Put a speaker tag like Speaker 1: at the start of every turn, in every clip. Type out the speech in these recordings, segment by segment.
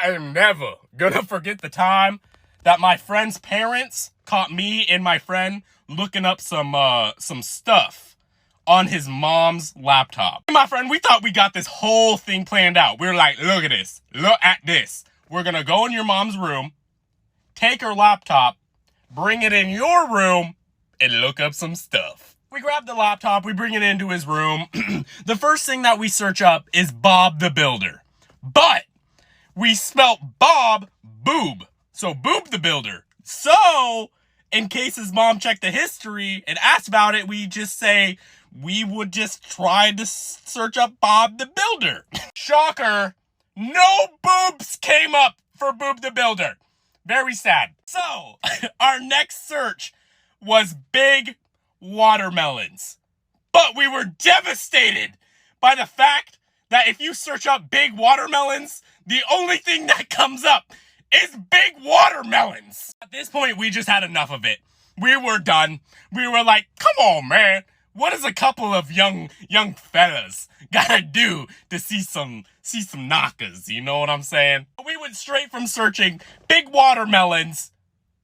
Speaker 1: I am never gonna forget the time that my friend's parents caught me and my friend looking up some stuff on his mom's laptop. My friend, we thought we got this whole thing planned out. We were like, look at this. Look at this. We're gonna go in your mom's room, take her laptop, bring it in your room, and look up some stuff. We grab the laptop, we bring it into his room. The first thing that we search up is Bob the Builder. But we spelt Bob boob. So Boob the Builder. So, in case his mom checked the history and asked about it, we just say we would just try to search up Bob the Builder. Shocker, no boobs came up for Boob the Builder. Very sad. So, our next search was big watermelons. But we were devastated by the fact that if you search up big watermelons, the only thing that comes up is big watermelons. At this point, we just had enough of it. We were done. We were like, come on, man. What is a couple of young fellas gotta do to see some knockers? You know what I'm saying? We went straight from searching big watermelons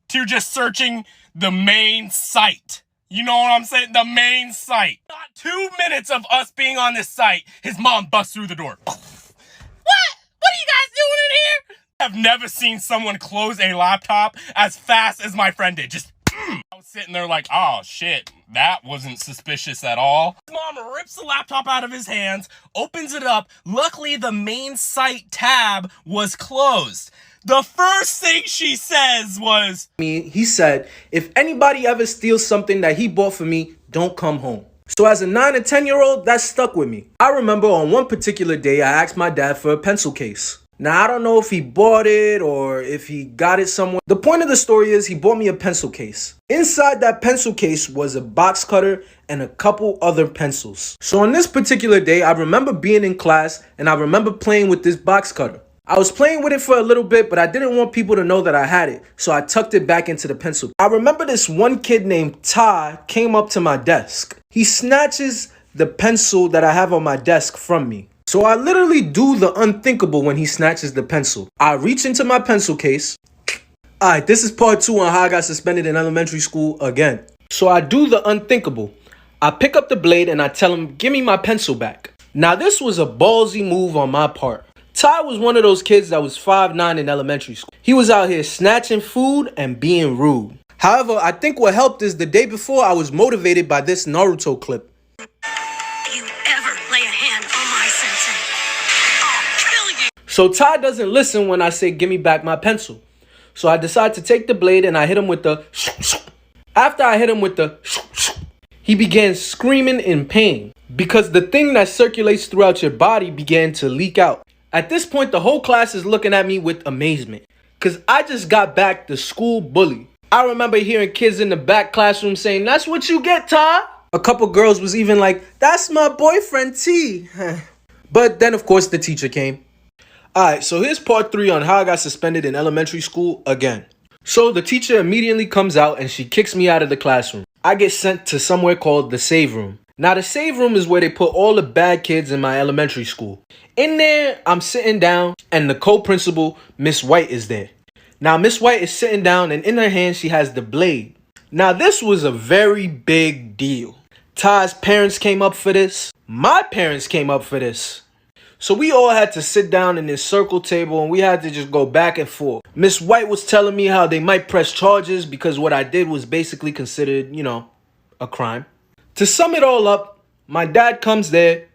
Speaker 1: to just searching the main site. You know what I'm saying? The main site. Not 2 minutes of us being on this site, his mom busts through the door. What? What are you guys doing in here? I've never seen someone close a laptop as fast as my friend did. Just, I was sitting there like, oh shit, that wasn't suspicious at all. His mom rips the laptop out of his hands, opens it up. Luckily, the main site tab was closed. The first thing she says was,
Speaker 2: he said, if anybody ever steals something that he bought for me, don't come home. So as a 9 or 10-year-old, that stuck with me. I remember on one particular day, I asked my dad for a pencil case. Now, I don't know if he bought it or if he got it somewhere. The point of the story is he bought me a pencil case. Inside that pencil case was a box cutter and a couple other pencils. So on this particular day, I remember being in class and I remember playing with this box cutter. I was playing with it for a little bit, but I didn't want people to know that I had it, so I tucked it back into the pencil. I remember this one kid named Ty came up to my desk. He snatches the pencil that I have on my desk from me. So I literally do the unthinkable when he snatches the pencil. I reach into my pencil case. Alright, this is part 2 on how I got suspended in elementary school again. So I do the unthinkable. I pick up the blade and I tell him, give me my pencil back. Now this was a ballsy move on my part. Ty was one of those kids that was 5'9" in elementary school. He was out here snatching food and being rude. However, I think what helped is the day before I was motivated by this Naruto clip.
Speaker 3: You ever lay a hand on my sensei, I'll kill you.
Speaker 2: So Ty doesn't listen when I say give me back my pencil. So I decide to take the blade and I hit him with the After I hit him with the he began screaming in pain because the thing that circulates throughout your body began to leak out. At this point, the whole class is looking at me with amazement because I just got back the school bully. I remember hearing kids in the back classroom saying, that's what you get, Ty. A couple girls was even like, that's my boyfriend, T. But then, of course, the teacher came. Alright, so here's part 3 on how I got suspended in elementary school again. So the teacher immediately comes out and she kicks me out of the classroom. I get sent to somewhere called the save room. Now, the save room is where they put all the bad kids in my elementary school. In there, I'm sitting down and the co-principal, Miss White, is there. Now, Miss White is sitting down and in her hand, she has the blade. Now, this was a very big deal. Ty's parents came up for this. My parents came up for this. So we all had to sit down in this circle table and we had to just go back and forth. Miss White was telling me how they might press charges because what I did was basically considered, you know, a crime. To sum it all up, my dad comes there.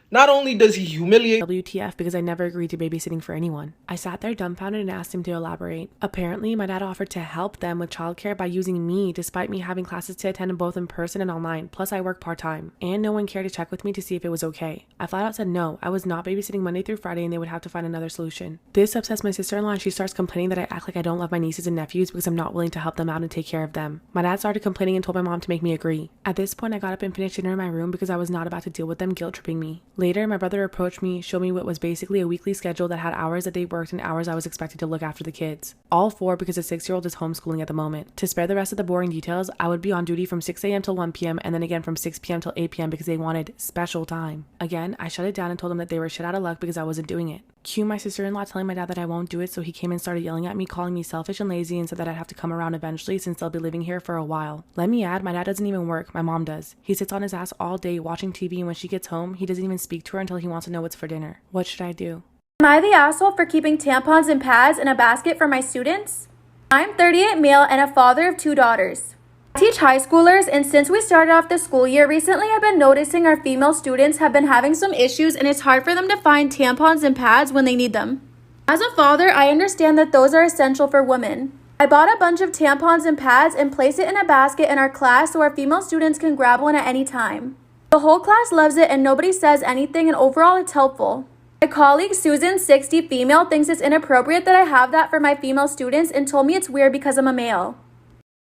Speaker 2: Not only does he humiliate
Speaker 4: WTF because I never agreed to babysitting for anyone. I sat there dumbfounded and asked him to elaborate. Apparently, my dad offered to help them with childcare by using me despite me having classes to attend both in person and online, plus I work part-time. And no one cared to check with me to see if it was okay. I flat out said no, I was not babysitting Monday through Friday and they would have to find another solution. This upsets my sister-in-law and she starts complaining that I act like I don't love my nieces and nephews because I'm not willing to help them out and take care of them. My dad started complaining and told my mom to make me agree. At this point, I got up and finished dinner in my room because I was not about to deal with them guilt-tripping me. Later, my brother approached me, showed me what was basically a weekly schedule that had hours that they worked and hours I was expected to look after the kids. All 4 because a 6-year-old is homeschooling at the moment. To spare the rest of the boring details, I would be on duty from 6 a.m. till 1 p.m. and then again from 6 p.m. till 8 p.m. because they wanted special time. Again, I shut it down and told them that they were shit out of luck because I wasn't doing it. Cue my sister-in-law telling my dad that I won't do it, so he came and started yelling at me, calling me selfish and lazy, and said that I'd have to come around eventually since they'll be living here for a while. Let me add, my dad doesn't even work, my mom does. He sits on his ass all day watching TV, and when she gets home, he doesn't even speak to her until he wants to know what's for dinner. What should I do?
Speaker 5: Am I the asshole for keeping tampons and pads in a basket for my students? I'm 38 male and a father of 2 daughters. I teach high schoolers, and since we started off the school year, recently I've been noticing our female students have been having some issues, and it's hard for them to find tampons and pads when they need them. As a father, I understand that those are essential for women. I bought a bunch of tampons and pads and placed it in a basket in our class so our female students can grab one at any time. The whole class loves it and nobody says anything, and overall it's helpful. My colleague Susan, 60 female, thinks it's inappropriate that I have that for my female students and told me it's weird because I'm a male.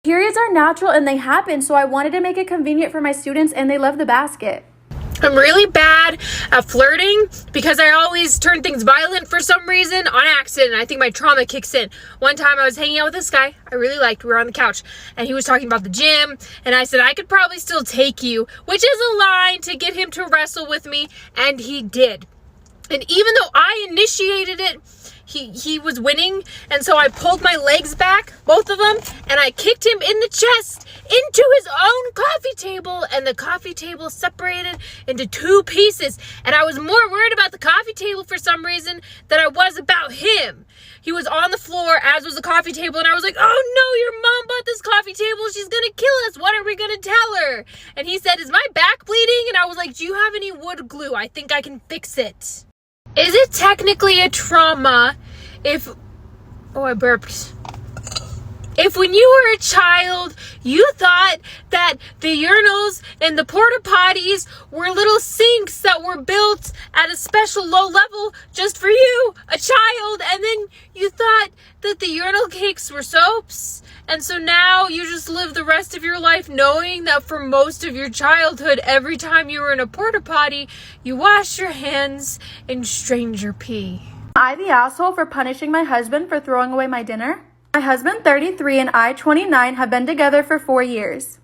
Speaker 5: Periods are natural and they happen, so I wanted to make it convenient for my students, and they love the basket.
Speaker 6: I'm really bad at flirting because I always turn things violent for some reason on accident. I think my trauma kicks in. One time I was hanging out with this guy I really liked. We were on the couch and he was talking about the gym, and I said I could probably still take you, which is a line to get him to wrestle with me, and he did. And even though I initiated it, he was winning, and so I pulled my legs back, both of them, and I kicked him in the chest into his own coffee table, and the coffee table separated into 2 pieces, and I was more worried about the coffee table for some reason than I was about him. He was on the floor, as was the coffee table, and I was like, oh no, your mom bought this coffee table, she's gonna kill us, what are we gonna tell her? And he said, is my back bleeding? And I was like, do you have any wood glue? I think I can fix it. Is it technically a trauma if, oh, I burped. If when you were a child, you thought that the urinals and the porta potties were little sinks that were built at a special low level just for you, a child, and then you thought that the urinal cakes were soaps, and so now you just live the rest of your life knowing that for most of your childhood, every time you were in a porta potty, you washed your hands and strained your pee.
Speaker 5: Am I the asshole for punishing my husband for throwing away my dinner? My husband, 33, and I, 29, have been together for 4 years.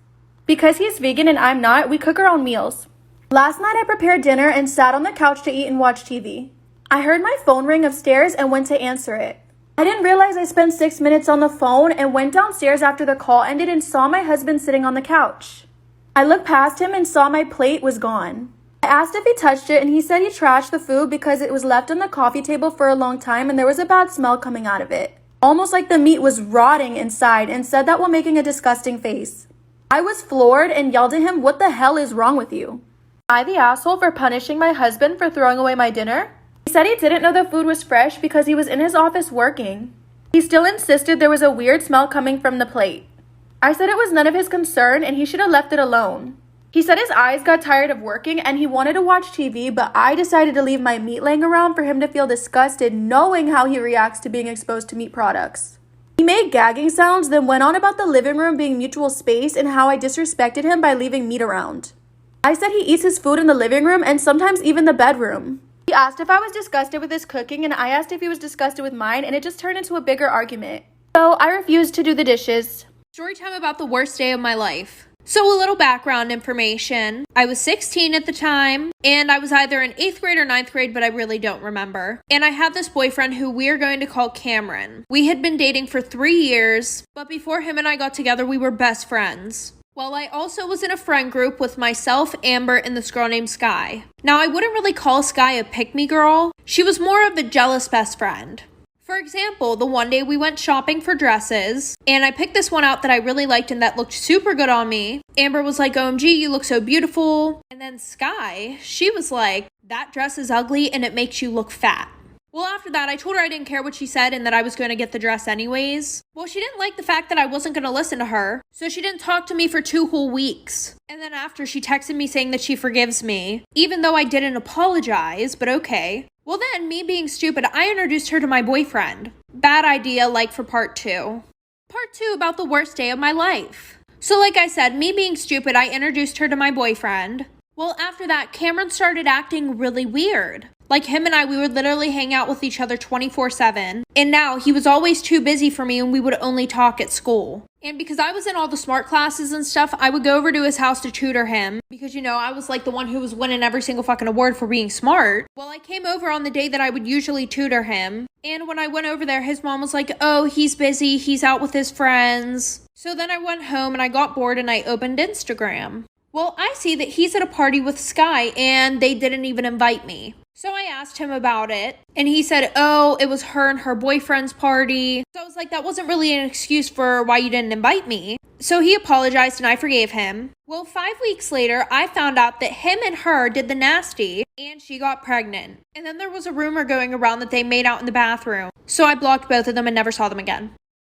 Speaker 5: Because he's vegan and I'm not, we cook our own meals. Last night I prepared dinner and sat on the couch to eat and watch TV. I heard my phone ring upstairs and went to answer it. I didn't realize I spent 6 minutes on the phone and went downstairs after the call ended and saw my husband sitting on the couch. I looked past him and saw my plate was gone. I asked if he touched it, and he said he trashed the food because it was left on the coffee table for a long time and there was a bad smell coming out of it, almost like the meat was rotting inside, and said that while making a disgusting face. I was floored and yelled at him, what the hell is wrong with you? Am I the asshole for punishing my husband for throwing away my dinner? He said he didn't know the food was fresh because he was in his office working. He still insisted there was a weird smell coming from the plate. I said it was none of his concern and he should have left it alone. He said his eyes got tired of working and he wanted to watch TV, but I decided to leave my meat laying around for him to feel disgusted knowing how he reacts to being exposed to meat products. He made gagging sounds, then went on about the living room being mutual space and how I disrespected him by leaving meat around. I said he eats his food in the living room and sometimes even the bedroom. He asked if I was disgusted with his cooking and I asked if he was disgusted with mine, and it just turned into a bigger argument. So I refused to do the dishes.
Speaker 7: Story time about the worst day of my life. So a little background information. I was 16 at the time, and I was either in 8th grade or 9th grade, but I really don't remember. And I had this boyfriend who we are going to call Cameron. We had been dating for 3 years, but before him and I got together, we were best friends. Well, I also was in a friend group with myself, Amber, and this girl named Sky. Now, I wouldn't really call Sky a pick-me girl. She was more of a jealous best friend. For example, the one day we went shopping for dresses, and I picked this one out that I really liked and that looked super good on me. Amber was like, OMG, you look so beautiful. And then Sky, she was like, that dress is ugly and it makes you look fat. Well, after that, I told her I didn't care what she said and that I was going to get the dress anyways. Well, she didn't like the fact that I wasn't going to listen to her, so she didn't talk to me for 2 whole weeks. And then after, she texted me saying that she forgives me, even though I didn't apologize, but okay. Well then, me being stupid, I introduced her to my boyfriend. Bad idea, like for part 2. Part 2 about the worst day of my life. So like I said, me being stupid, I introduced her to my boyfriend. Well, after that, Cameron started acting really weird. Like him and I, we would literally hang out with each other 24/7. And now he was always too busy for me and we would only talk at school. And because I was in all the smart classes and stuff, I would go over to his house to tutor him. Because, I was like the one who was winning every single fucking award for being smart. Well, I came over on the day that I would usually tutor him. And when I went over there, his mom was like, oh, he's busy. He's out with his friends. So then I went home and I got bored and I opened Instagram. Well, I see that he's at a party with Sky and they didn't even invite me. So I asked him about it and he said, oh, it was her and her boyfriend's party. So I was like, that wasn't really an excuse for why you didn't invite me. So he apologized and I forgave him. Well, 5 weeks later, I found out that him and her did the nasty and she got pregnant. And then there was a rumor going around that they made out in the bathroom. So I blocked both of them and never saw them again.